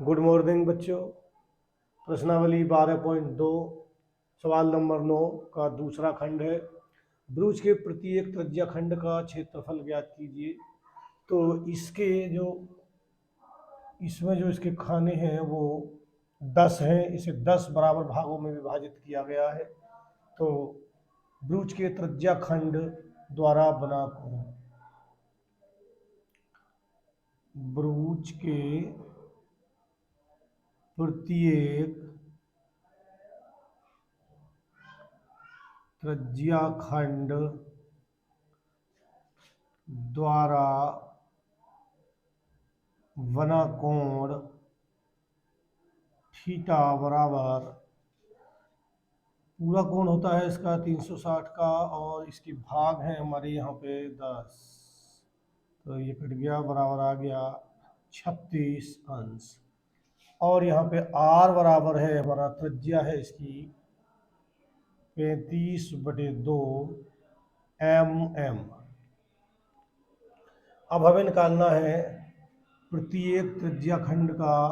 Good morning बच्चों। प्रश्नावली 12.2 सवाल नंबर 9 का दूसरा खंड है। ब्रुज के प्रत्येक त्रिज्या खंड का क्षेत्रफल ज्ञात कीजिए। तो इसमें जो इसके खाने हैं वो 10 हैं। इसे 10 बराबर भागों में विभाजित किया गया है। तो ब्रुज के त्रिज्या खंड द्वारा बना ब्रुज के प्रत्येक त्रिज्या खंड द्वारा बना कोण थीटा बराबर, पूरा कोण होता है इसका 360 का, और इसके भाग हैं हमारे यहाँ पे 10, तो ये कट गया, बराबर आ गया 36 अंश। और यहाँ पे आर बराबर है, हमारा त्रिज्या है इसकी 35/2 mm। अब हमें निकालना है प्रत्येक त्रिज्या खंड का।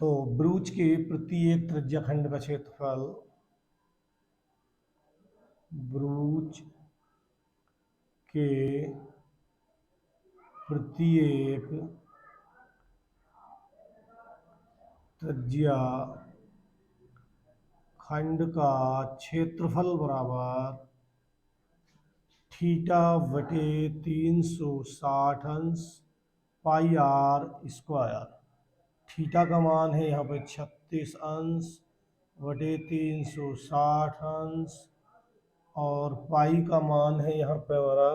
तो ब्रुज के प्रत्येक त्रिज्या खंड का क्षेत्रफल, ब्रुज के प्रत्येक त्रिज्या खंड का क्षेत्रफल बराबर थीटा बटे 360 अंश पाई आर स्क्वायर। थीटा का मान है यहाँ पे 36 अंश बटे 360 अंश, और पाई का मान है यहाँ पे हमारा,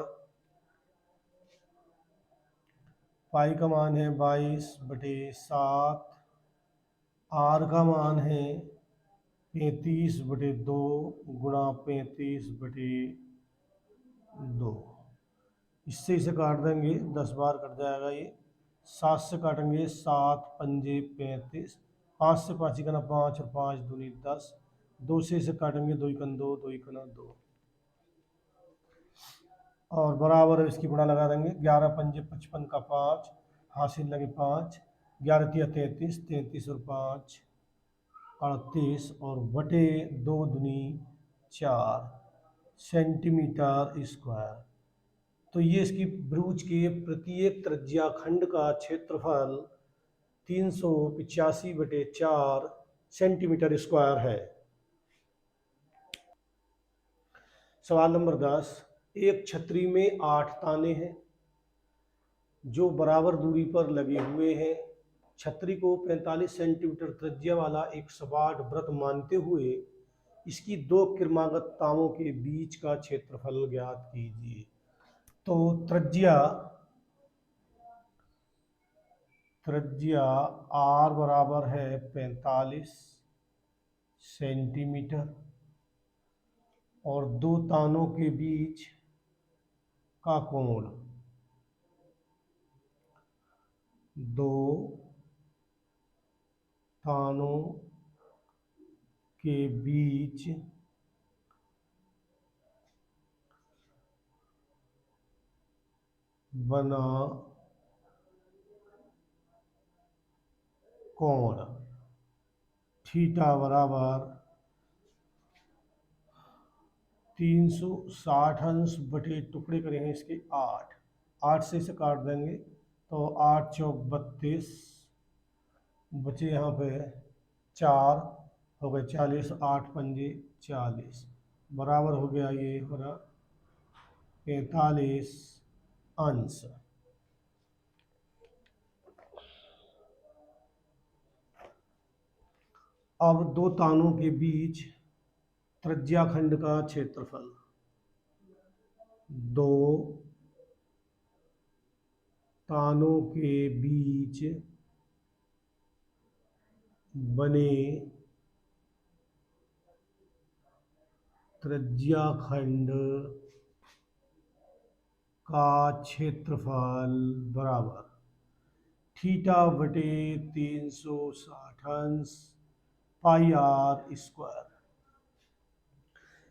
पाई का मान है 22/7। आर का मान है 35/2 गुणा 35/2। इससे इसे काट देंगे, 10 बार कट जाएगा ये। 7 से काटेंगे, 7 पंजे 35, 5 से 5 इकना 5 और 5 दूनी 10। 2 से इसे काटेंगे, 2 इकन 2, 2 इकना 2, और बराबर इसकी गुणा लगा देंगे। 11 पंजे 55 का 5, हासिल लगे 5, 11 तिया 33, 33 और 5 38, और बटे 2 दूनी 4 सेंटीमीटर स्क्वायर। तो ये इसकी ब्रुज के प्रत्येक त्रिज्या खंड का क्षेत्रफल 385/4 सेंटीमीटर स्क्वायर है। सवाल नंबर 10। एक छतरी में 8 ताने हैं जो बराबर दूरी पर लगे हुए हैं। छतरी को 45 सेंटीमीटर त्रिज्या वाला एक सपाट वृत्त मानते हुए इसकी दो क्रमागत तारों के बीच का क्षेत्रफल ज्ञात कीजिए। तो त्रिज्या आर बराबर है 45 सेंटीमीटर, और दो तानों के बीच का कोण, दो तानों के बीच बना कोण थीटा बराबर 360 अंश बटे टुकड़े करे हैं इसके 8। 8 से इसे काट देंगे, तो 8 चौक 32, बचे यहाँ पे 4 हो गए 40, 8 पंजे 40, बराबर हो गया ये हमारा 45 अंश। अब दो तानों के बीच त्रिज्या खंड का क्षेत्रफल, दो तानों के बीच बने त्रिज्या खंड का क्षेत्रफल बराबर थीटा बटे 360 अंश पाई आर स्क्वायर।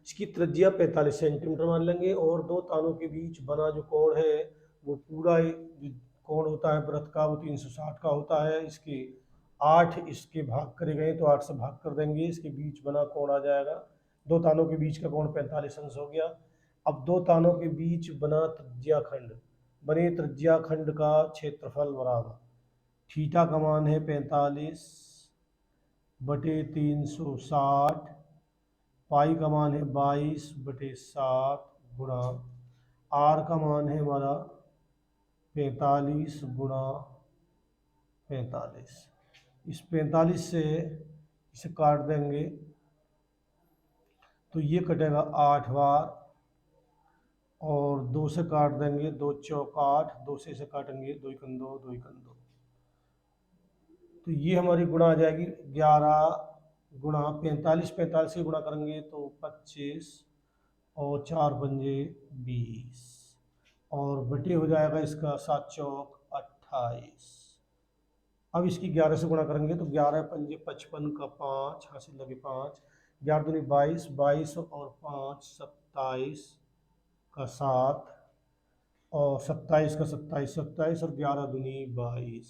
इसकी त्रिज्या 45 सेंटीमीटर मान लेंगे, और दो तानों के बीच बना जो कोण है वो पूरा कोण होता है वृत्त का वो 360 का होता है। इसके 8 इसके भाग करे गए तो 8 से भाग कर देंगे, इसके बीच बना कोण आ जाएगा, दो तानों के बीच का कोण 45 अंश हो गया। अब दो तानों के बीच बना त्रिज्याखंड, बने त्रिज्याखंड का क्षेत्रफल बराबर थीटा का मान है 45 बटे 360, पाई का मान है 22 बटे 7 गुणा आर का मान है हमारा 45 गुणा 45। इस 45 से इसे काट देंगे तो ये कटेगा 8 बार, और 2 से काट देंगे, 2 चौक 8, 2 से इसे काटेंगे, 2 एकम 2, 2 एकम 2, तो ये हमारी गुणा आ जाएगी 11 गुणा 45, 45 से गुणा करेंगे तो 25 और 4 पंजे 20, और बटे हो जाएगा इसका 7 चौक 28। अब इसकी 11 से गुणा करेंगे तो 11 पंजे 55 का 5 हासिल लगे 5, 11 दूनी 22, 22 और 5 27 का 7, और 27 का 27, 27 और 11 दूनी 22,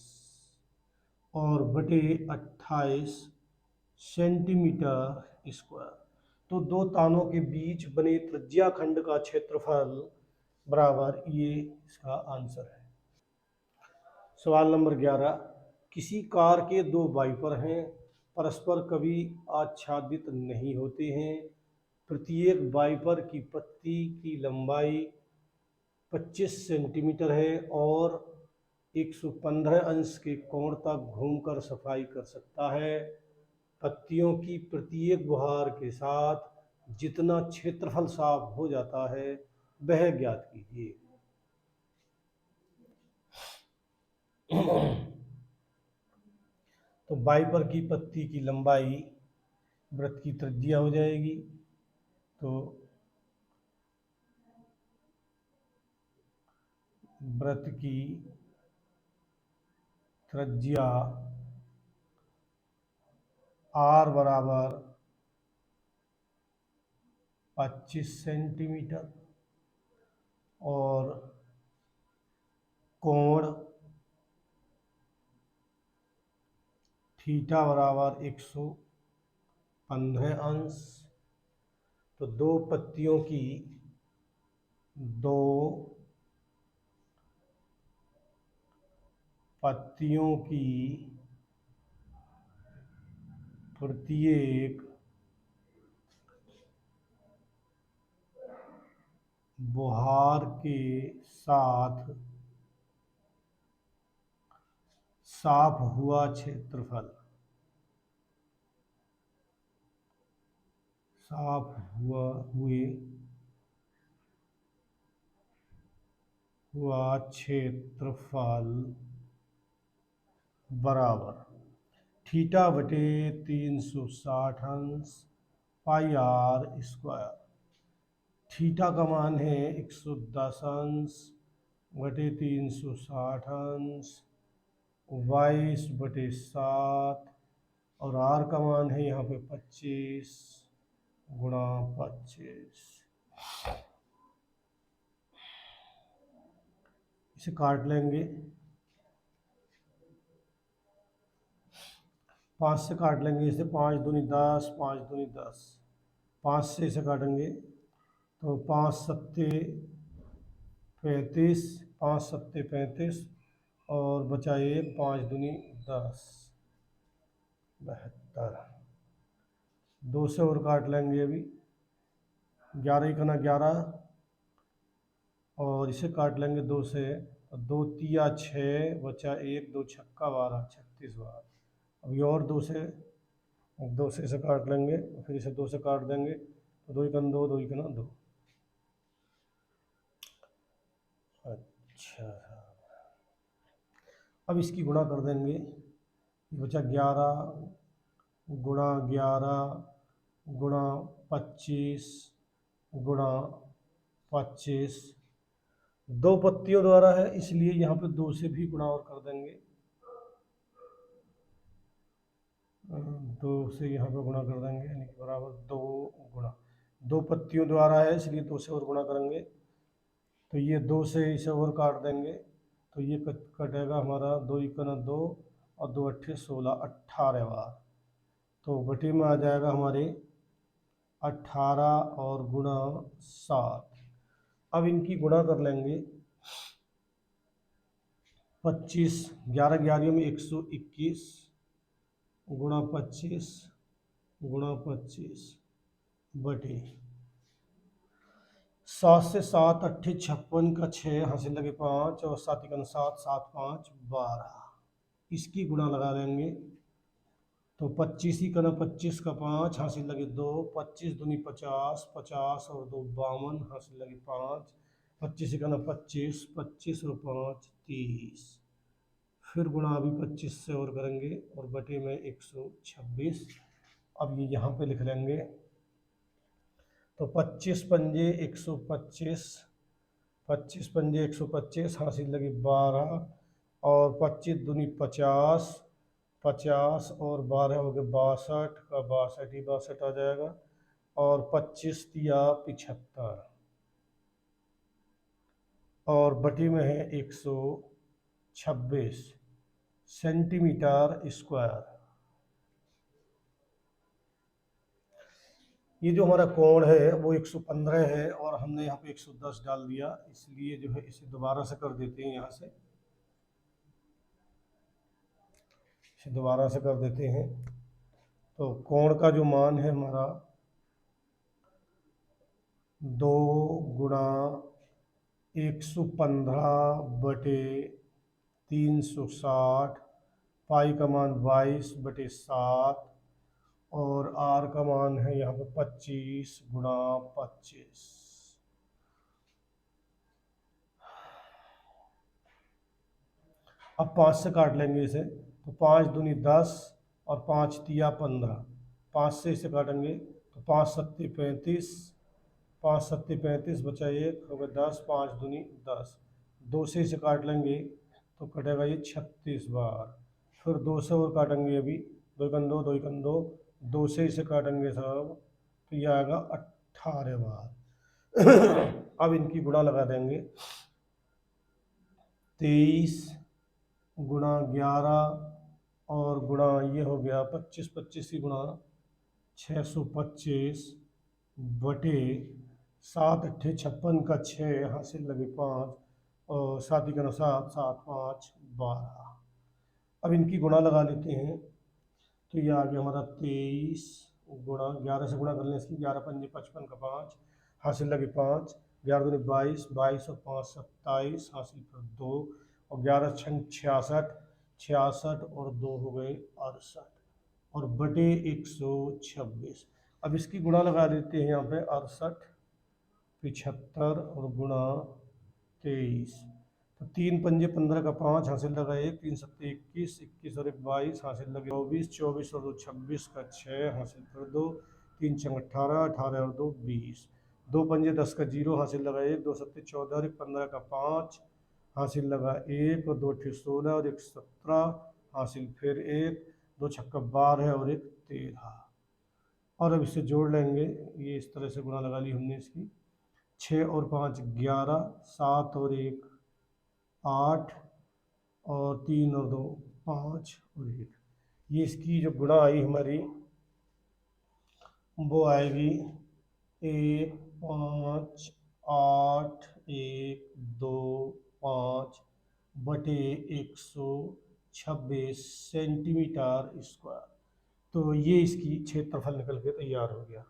और बटे 28 सेंटीमीटर स्क्वायर। तो दो तानों के बीच बने त्रिज्याखंड का क्षेत्रफल बराबर, ये इसका आंसर है। सवाल नंबर 11, किसी कार के दो वाइपर हैं, परस्पर कभी आच्छादित नहीं होते हैं, प्रत्येक वाइपर की पत्ती की लंबाई 25 सेंटीमीटर है और 115 अंश के कोण तक घूमकर सफाई कर सकता है। पत्तियों की प्रत्येक बुहार के साथ जितना क्षेत्रफल साफ हो जाता है वह ज्ञात कीजिए। तो वाइपर की पत्ती की लंबाई वृत्त की त्रिज्या हो जाएगी, तो वृत्त की त्रिज्या आर बराबर 25 सेंटीमीटर, और कोण थीटा बराबर 115 अंश। तो दो पत्तियों की प्रत्येक बुहार के साथ साफ हुआ क्षेत्रफल, साफ हुआ क्षेत्रफल बराबर थीटा बटे 360 अंश पाई आर स्क्वायर। थीटा का मान है 110 अंश बटे 360 अंश 22 बटे 7, और आर का मान है यहाँ पे 25 गुणा 25। इसे काट लेंगे, 5 से काट लेंगे इसे, 5 दूनी 10, 5 दूनी 10, 5 से इसे काटेंगे तो 5 सत्ते 35, 5 सत्ते 35, और बचा 1, 5 दूनी 10, 72। 2 से और काट लेंगे अभी, 11 का ना 11, और इसे काट लेंगे 2 से, 2 तिया 6, बचा 1, 2 छक्का 12, 36 बार। अभी और 2 से इसे काट लेंगे, फिर इसे 2 से काट देंगे तो 2 एकम 2, 2 एकम 2। अच्छा, अब इसकी गुणा कर देंगे, बचा 11 गुणा 11 गुणा 25 गुणा 25, दो पत्तियों द्वारा है इसलिए यहाँ पे 2 से भी गुणा और कर देंगे, 2 से यहाँ पे गुणा कर देंगे, यानी कि बराबर 2 गुणा, 2 पत्तियों द्वारा है इसलिए 2 से और गुणा करेंगे, तो ये 2 से इसे और काट देंगे तो ये कटेगा हमारा 2 एकन 2 और 2 अट्ठे 16, 18 बार। तो बटे में आ जाएगा हमारे 18 और गुणा 7। अब इनकी गुणा कर लेंगे। 25, 11 ग्यारह में 121 गुणा 25 गुणा 25 बटे 7 से 7 अट्ठे 56 का 6 हासिल लगे 5 और 7 एकन 7, 7 5 12। इसकी गुणा लगा देंगे तो 25 ही करना 25 का 5 हासिल लगे 2, 25 दूनी 50, 50 और 2 52 हासिल लगे 5, 25 ही करना 25, 25 और 5 30। फिर गुणा अभी 25 से और करेंगे और बटे में 126। अब ये यहाँ पे लिख लेंगे तो 25 पंजे 125, 25 पंजे 125 हासिल लगी 12 और 25 दूनी 50, 50 और 12 हो गए 62 का 62 ही 62 आ जाएगा और 25 दिया 75 और बटी में है 126 सेंटीमीटर स्क्वायर। ये जो हमारा कोण है वो 115 है और हमने यहाँ पे 110 डाल दिया, इसलिए जो है इसे दोबारा से कर देते हैं। यहाँ से इसे दोबारा से कर देते हैं तो कोण का जो मान है हमारा 2 गुणा 115 बटे 360, पाई का मान 22 बटे 7 और आर का मान है यहाँ पे 25 गुणा 25। अब 5 से काट लेंगे इसे तो 5 दूनी 10 और 5 तिया 15, 5 से इसे काटेंगे तो 5 सत्ती 35, 5 सत्ती 35 बचा 1 हो गया 10, 5 दूनी 10, 2 से इसे काट लेंगे तो कटेगा ये 36 बार। फिर 2 से और काटेंगे अभी 2 एकन 2, 2 एकन 2, 2 से इसे काटेंगे साहब तो ये आएगा 18 बार। अब इनकी गुणा लगा देंगे 23 गुणा 11 और गुणा ये हो गया 25, 25 की गुणा 625 बटे 7 अट्ठे 56 का 6 हासिल लगे 5 और 7 के 7, 7 5 12। अब इनकी गुणा लगा लेते हैं तो ये आ गया हमारा 23 गुणा 11 से गुणा कर लें इसकी 11 पंजे 55 का 5 हासिल लगे 5, 11 दूनी 22, 22 और 5 27 हासिल फिर 2 और 11 छंग 66, 66 और 2 हो गए 68 और बटे 126। अब इसकी गुणा लगा देते हैं यहाँ पे 68, 75 और गुणा 23 तो 3 पंजे 15 का 5 हासिल लगा 1, 3 सत्ते 21, 21 और 1 22 हासिल लगे 24, 24 और 2 26 का 6 हासिल कर 2, 3 छंग 18, 18 और 2 20, 2 पंजे 10 का 0 हासिल लगा 1, 2 सत्ते 14 और 1 15 का 5 हासिल लगा 1 और 2 अट्ठे 16 और 1 17 हासिल फिर 1, 2 छक्का 12 और 1 13। और अब इसे जोड़ लेंगे, ये इस तरह से गुणा लगा ली हमने इसकी 6 और 5 11, 7 और 1 8 और 3 और 2 5 और 1। ये इसकी जो गुणा आई हमारी वो आएगी 1 5 8 1 2 5 बटे 126 सेंटीमीटर स्क्वायर। तो ये इसकी क्षेत्रफल निकल के तैयार हो गया।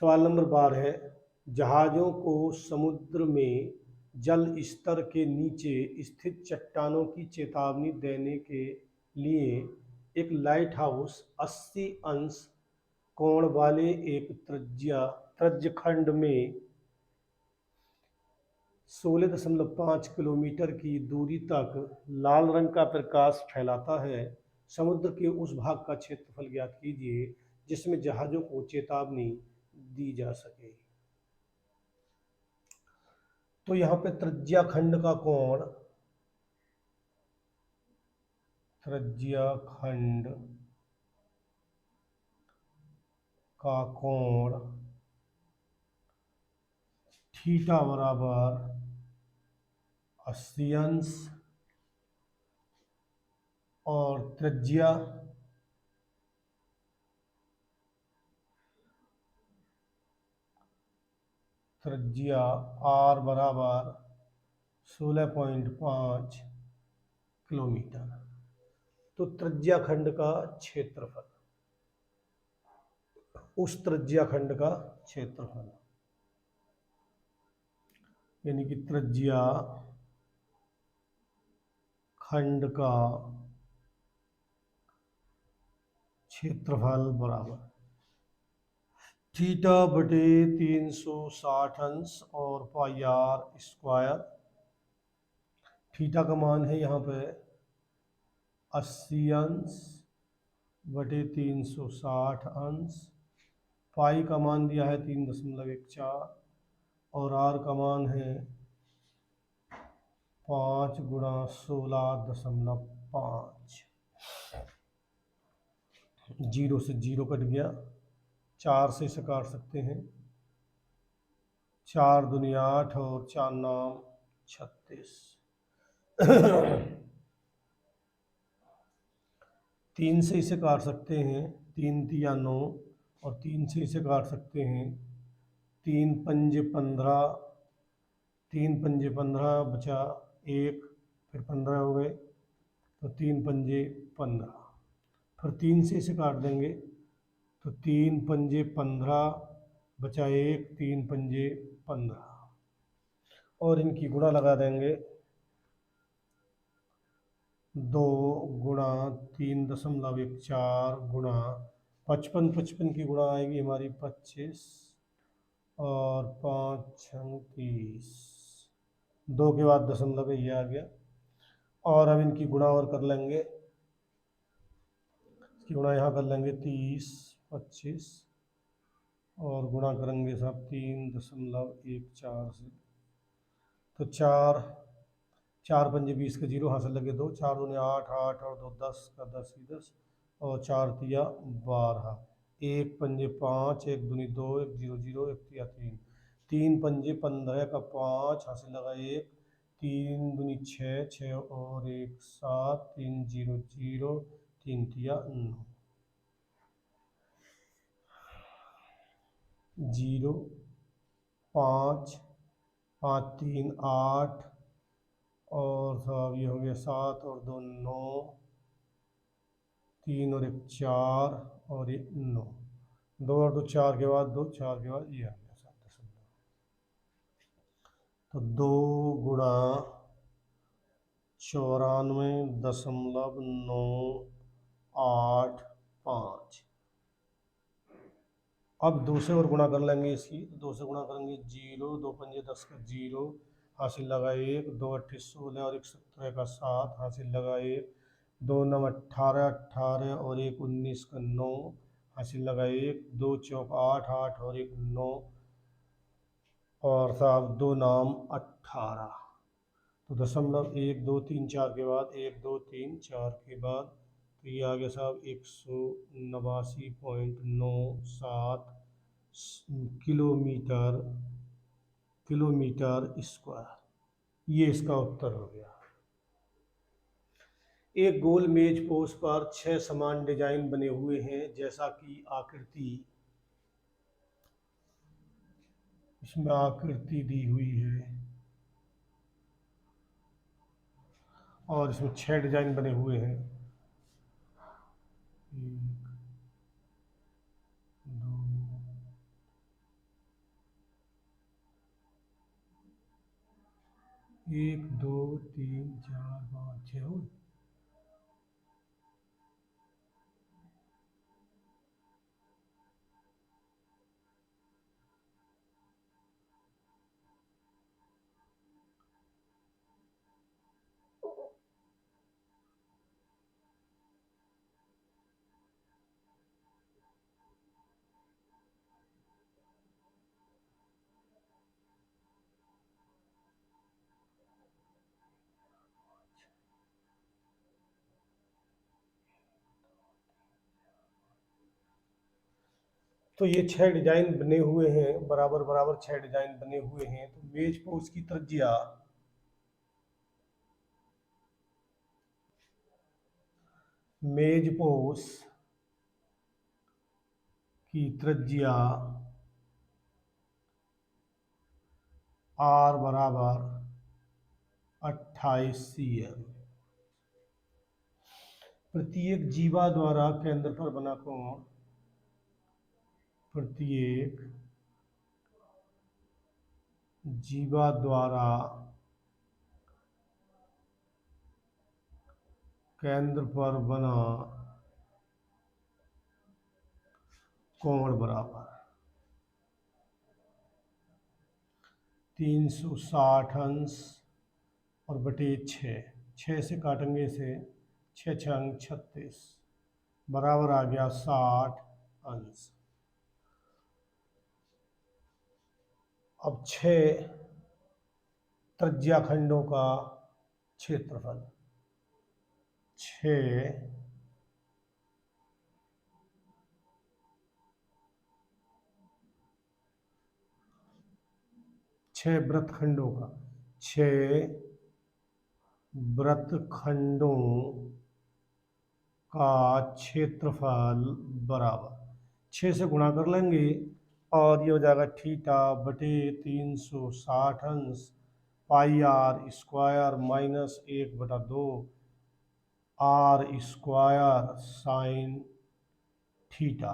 सवाल नंबर 12 है, जहाज़ों को समुद्र में जल स्तर के नीचे स्थित चट्टानों की चेतावनी देने के लिए एक लाइट हाउस 80 अंश कोण वाले एक तर्जखंड में 16.5 किलोमीटर की दूरी तक लाल रंग का प्रकाश फैलाता है। समुद्र के उस भाग का क्षेत्रफल ज्ञात कीजिए जिसमें जहाज़ों को चेतावनी दी जा सके। तो यहाँ पे तर्जखंड का कोण, तर्जखंड का कोण थीटा बराबर 80 अंश और त्रिज्या r बराबर 16.5 किलोमीटर। तो त्रिज्या खंड का क्षेत्रफल, उस त्रिज्या खंड का क्षेत्रफल यानी कि त्रिज्या खंड का क्षेत्रफल बराबर थीटा बटे 360 अंश और पाई आर स्क्वायर। थीटा का मान है यहाँ पे 80 अंश बटे 360 अंश, पाई का मान दिया है 3.14 और आर का मान है 5 गुणा 16.5। जीरो से जीरो कट गया, 4 से इसे काट सकते हैं, 4 दूनी 8 और 4 नाम 36। 3 से इसे काट सकते हैं, 3 तिया 9 और 3 से इसे काट सकते हैं, 3 पंजे 15, 3 पंजे 15 बचा 1, फिर 15 हो गए तो 3 पंजे 15, फिर 3 से इसे काट देंगे तो 3 पंजे 15 बचा 1, 3 पंजे 15 और इनकी गुणा लगा देंगे, 2 गुणा 3.14 गुणा 55, 55 की गुणा आएगी हमारी 25 और 5 30, 2 के बाद दशमलव ये आ गया। और अब इनकी गुणा और कर लेंगे, इसकी गुणा यहाँ कर लेंगे 30 25 और गुणा करेंगे साहब 3.14 से, तो 4 4 पंजे 20 का जीरो हासिल लगे 2, 4 दूनी 8 8 और 2 10 का 10 ही 10 और 4 तिया 12, 1 पंजे 5, 1 दूनी 2, 1 0 0, 1 तिया 3, 3 पंजे 15 का 5 हासिल लगा 1, 3 दूनी 6 6 और 1 7, 3 0 0, 3 तिया 9, 0 5 5 3 8 और साहब ये हो गया 7 और 2 9, 3 और 1 4 और 1 9, 2 और 2 4 के बाद 2 4 के बाद ये आ गया 7.9। तो 2 गुणा 94.985। अब 2 से और गुणा कर लेंगे इसकी, 2 से गुणा करेंगे 0, 2 पंजे 10 का 0 हासिल लगा 1, 2 8 16 और 1 17 का 7 हासिल लगा 1, 2 9 18 18 और 1 19 का 9 हासिल लगा 1, 2 चौक 8 8 और 1 9 और साहब 2 नाम 18। तो 0.1 2 3 4 के बाद 1 2 3 4 के बाद तो ये आ गया साहब 189.97 किलोमीटर स्क्वायर। ये इसका उत्तर हो गया। एक गोल मेज पोस्ट पर 6 समान डिजाइन बने हुए हैं, जैसा कि आकृति, इसमें आकृति दी हुई है और इसमें 6 डिजाइन बने हुए हैं, 1 2 3 4 5 6। तो ये 6 डिजाइन बने हुए हैं, बराबर बराबर 6 डिजाइन बने हुए हैं। तो मेज पोस्ट की त्रिज्या मेजपोश की त्रिज्या R बराबर 28 cm। प्रत्येक जीवा द्वारा केंद्र पर बना कोण, प्रत्येक जीवा द्वारा केंद्र पर बना कोण बराबर 360 अंश और बटे 6 से काटेंगे इसे, 6 6 36 बराबर आ गया 60 अंश। अब 6 त्रिज्या खंडों का क्षेत्रफल, 6 वृत्तखंडों का, 6 वृत्तखंडों का क्षेत्रफल बराबर 6 से गुणा कर लेंगे और ये हो जाएगा थीटा बटे 360 अंश pi r square minus 1/2 r square sine theta.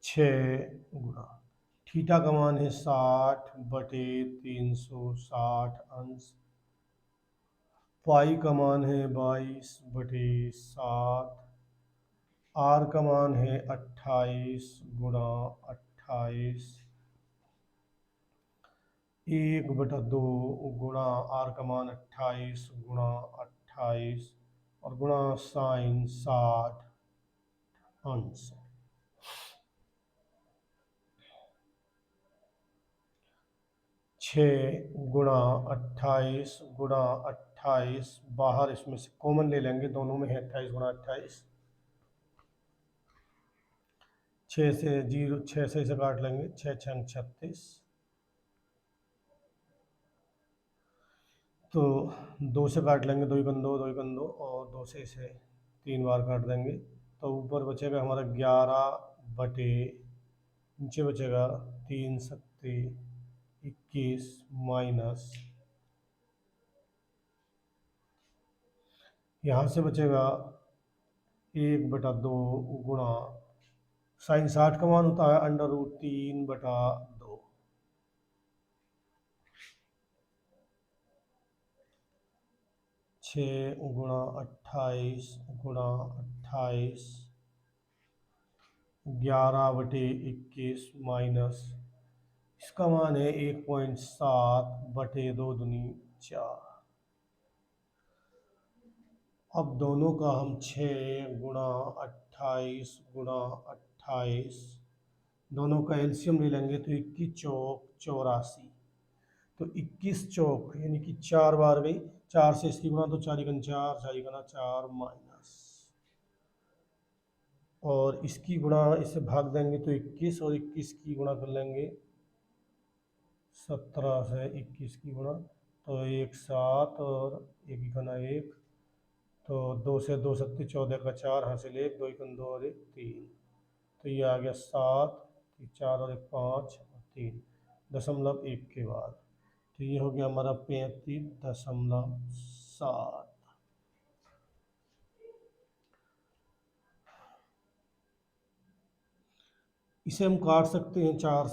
6 गुणा थीटा का मान है 60 बटे 360 अंश, पाई का मान है 22 बटे 7, आर का मान है 28 गुणा 28, 1/2 गुणा आर का मान 28 गुणा 28 और गुणा साइन 60 अंश। 6 गुणा 28 गुणा 28, बाहर इसमें से कॉमन ले लेंगे, दोनों में है 28 गुणा 28, 6 से 6 से इसे काट लेंगे, 6 6 36, तो 2 से काट लेंगे, 2 1 2 2 1 2 और 2 से इसे 3 बार काट देंगे, तो ऊपर बचेगा हमारा 11 बटे, नीचे बचेगा 3 सत्ते 21 माइनस, यहाँ से बचेगा 1/2 गुणा साइन 60 का मान होता है √3/2, 6 गुणा 28 गुणा 28, 11/21 माइनस, इसका मान है 1.7 बटे 2 दूनी 4। अब दोनों का हम 6 गुणा 28 गुणा 28, दोनों का एलसीएम ले लेंगे तो 21 चौक 84, तो 21 चौक यानी कि 4 बार गई, 4 से इसकी गुणा तो 4 1 4 4 1 4 माइनस, और इसकी गुणा इससे भाग देंगे तो 21 और 21 की गुणा कर लेंगे 17 से 21 की गुणा तो 1 7 और 1 1 1, तो 2 से 2 सत्ते 14 का 4 हासिल 1 2 1 2 और 1 3, तो ये आ गया 7, 4 और 1 5 और 3 दशमलव 1 के बाद, तो ये हो गया हमारा 35.7। इसे हम काट सकते हैं 4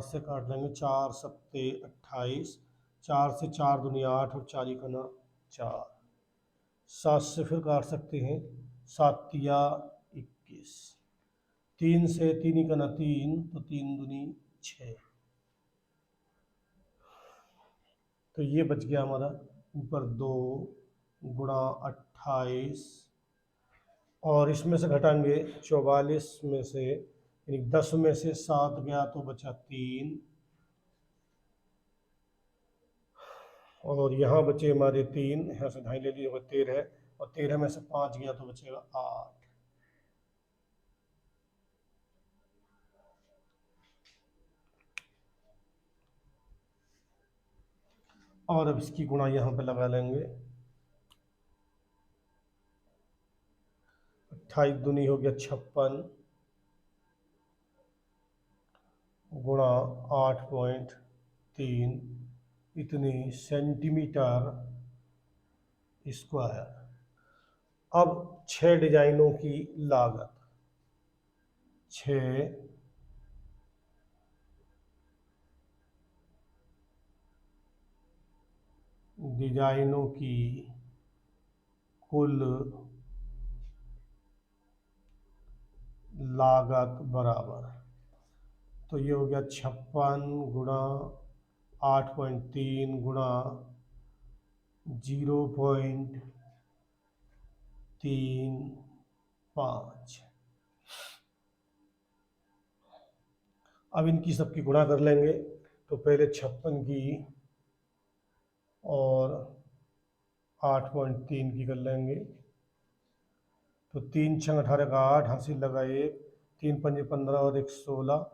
से काट लेंगे, 4 सत्ते 28, 4 से 4 दूनी 8 और 4 1 4, 7 से फिर काट सकते हैं, 7 तिया 21, 3 से 3 1 3 तो 3 दूनी 6, तो ये बच गया हमारा ऊपर 2 गुणा 28 और इसमें से घटाएंगे 44 में से, यानी 10 में से 7 गया तो बचा 3 और यहाँ बचे हमारे 3, यहाँ से ढाई ले लीजिए 13 और 13 में से 5 गया तो बचेगा 8। और अब इसकी गुणा यहाँ पे लगा लेंगे। 28 दूनी हो गया 56 गुणा 8.3 इतनी सेंटीमीटर स्क्वायर। अब 6 डिजाइनों की लागत, 6 डिजाइनों की कुल लागत बराबर, तो ये हो गया 56 गुणा 8.3 गुणा 0.35। अब इनकी सबकी गुणा कर लेंगे। तो पहले 56 की और 8.3 की कर लेंगे। तो 3 छंग 18 का 8, हासिल लगा 1, 3 पंजे 15 और 1 16,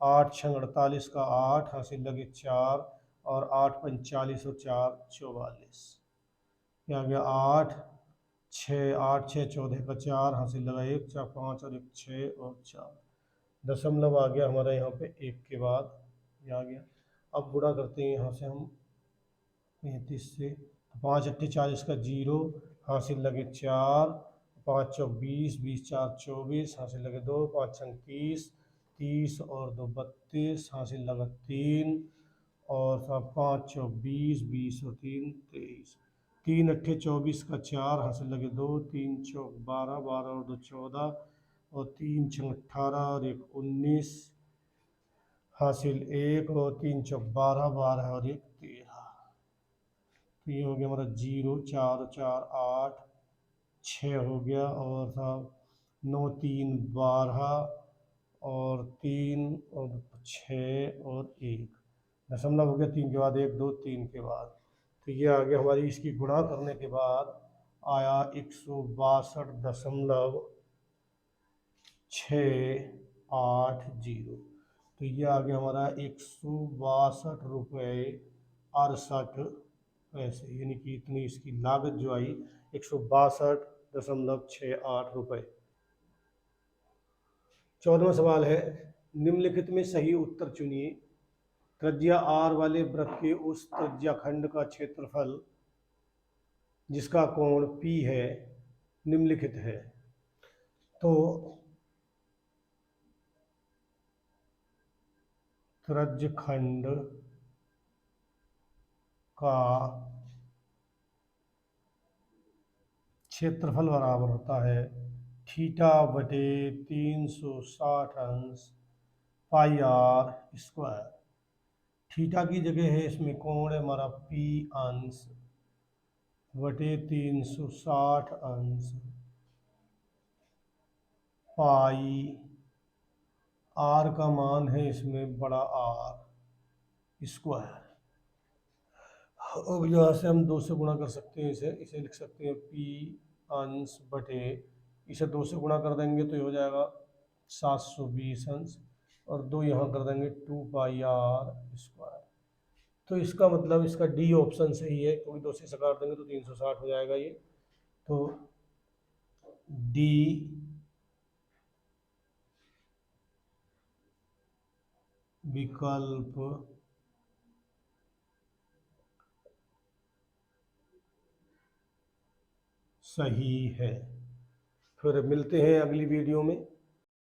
8 छंग 48 का 8, हासिल लगे 4 और 8 45 और 4 44। क्या आ गया 8 6 8 6 14 का 4, हासिल लगा 1 4 5 और 1 6 और 4। दशमलव आ गया हमारा यहाँ पे 1 के बाद ये आ गया। अब गुणा करते हैं यहाँ से हम 35 से। 5 अट्ठे 40 का 0, हासिल लगे 4, 5 चौक 20, 20 4 24, हासिल लगे 2, 5 छंग 30, 30 और 2 32, हासिल लगा 3 और 5 चौक 20, 20 और 3 23, 3 अट्ठे 24 का 4, हासिल लगे 2, 3 चौक 12, 12 और 2 14 और 3 छंग 18 और 1 19, हासिल 1 और 3 चौक 12, 12 और 1 13। तो ये हो गया हमारा 0 4 4 8 6 हो गया और था 9 3 12 और 3 और 6 और 1। दशमलव हो गया 3 के बाद 1 2 3 के बाद। तो ये आ गया हमारी, इसकी गुणा करने के बाद आया 162.680। तो ये आ गया हमारा 162.68 यानी कि इतनी इसकी लागत जो आई 162.68 रुपये। 14वां सवाल है, निम्नलिखित में सही उत्तर चुनिए। त्रिज्या आर वाले वृत्त के उस त्रिज्याखंड का क्षेत्रफल जिसका कोण P है निम्नलिखित है। तो त्रिज्यखंड का क्षेत्रफल बराबर होता है थीटा बटे 360 अंश पाई आर स्क्वायर। थीटा की जगह है इसमें कोण है हमारा P अंश बटे 360 अंश पाई, आर का मान है इसमें बड़ा आर स्क्वायर। अब यहाँ से हम 2 से गुणा कर सकते हैं, इसे इसे लिख सकते हैं P अंश बटे, इसे 2 से गुणा कर देंगे तो ये हो जाएगा 720 अंश और 2 यहाँ कर देंगे 2 पाई आर स्क्वायर। तो इसका मतलब इसका डी ऑप्शन सही है, क्योंकि 2 से इसे काट देंगे तो 360 हो जाएगा ये। तो डी विकल्प सही है। फिर मिलते हैं अगली वीडियो में।